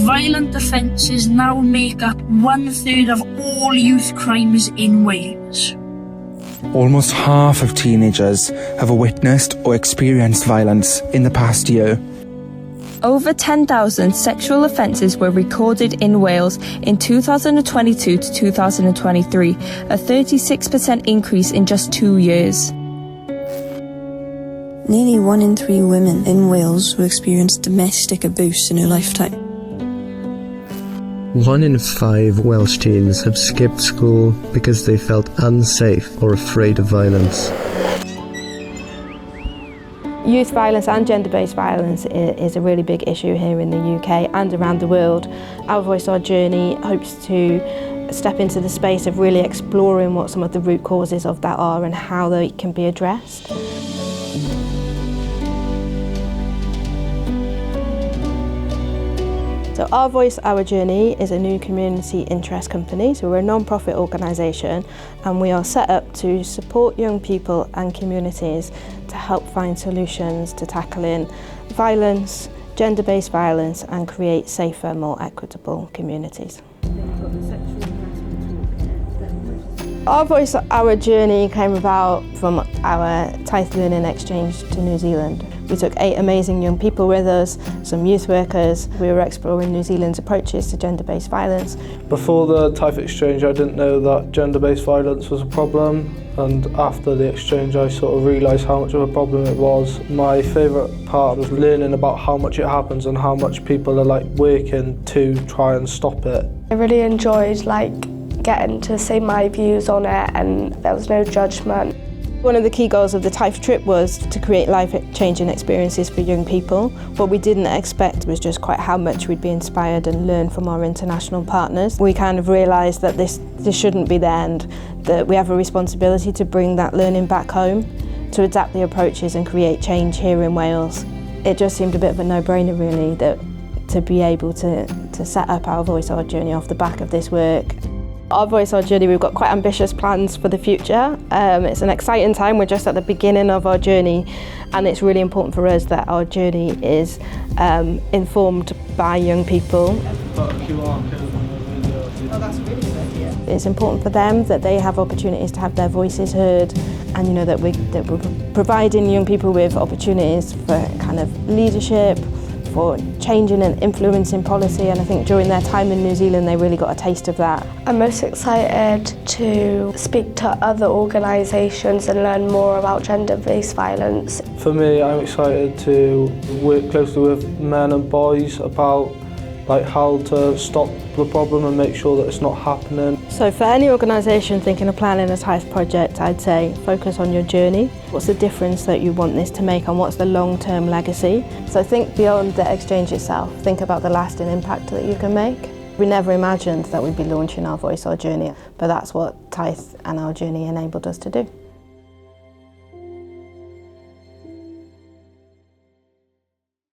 Violent offences now make up 1/3 of all youth crimes in Wales. Almost half of teenagers have witnessed or experienced violence in the past year. Over 10,000 sexual offences were recorded in Wales in 2022 to 2023, a 36% increase in just 2 years. Nearly 1 in 3 women in Wales will experience domestic abuse in her lifetime. 1 in 5 Welsh teens have skipped school because they felt unsafe or afraid of violence. Youth violence and gender-based violence is a really big issue here in the UK and around the world. Our Voice, Our Journey hopes to step into the space of really exploring what some of the root causes of that are and how they can be addressed. So Our Voice, Our Journey is a new community interest company. So we're a non-profit organisation and we are set up to support young people and communities to help find solutions to tackling violence, gender-based violence and create safer, more equitable communities. Our Voice, Our Journey came about from our TYFE Learning Exchange to New Zealand. We took 8 amazing young people with us, some youth workers. We were exploring New Zealand's approaches to gender-based violence. Before the TYFE exchange, I didn't know that gender-based violence was a problem, and after the exchange I sort of realised how much of a problem it was. My favourite part was learning about how much it happens and how much people are working to try and stop it. I really enjoyed getting to say my views on it, and there was no judgment. One of the key goals of the TYFE trip was to create life-changing experiences for young people. What we didn't expect was just quite how much we'd be inspired and learn from our international partners. We kind of realised that this shouldn't be the end, that we have a responsibility to bring that learning back home, to adapt the approaches and create change here in Wales. It just seemed a bit of a no-brainer really, that to be able to set up Our Voice, Our Journey off the back of this work. Our Voice, Our Journey, we've got quite ambitious plans for the future. It's an exciting time, we're just at the beginning of our journey and it's really important for us that our journey is informed by young people. It's important for them that they have opportunities to have their voices heard and that we're providing young people with opportunities for kind of leadership, for changing and influencing policy, and I think during their time in New Zealand they really got a taste of that. I'm most excited to speak to other organisations and learn more about gender-based violence. For me, I'm excited to work closely with men and boys about how to stop the problem and make sure that it's not happening. So for any organisation thinking of planning a TYFE project, I'd say focus on your journey. What's the difference that you want this to make and what's the long-term legacy? So think beyond the exchange itself, think about the lasting impact that you can make. We never imagined that we'd be launching Our Voice, Our Journey, but that's what TYFE and Our Journey enabled us to do.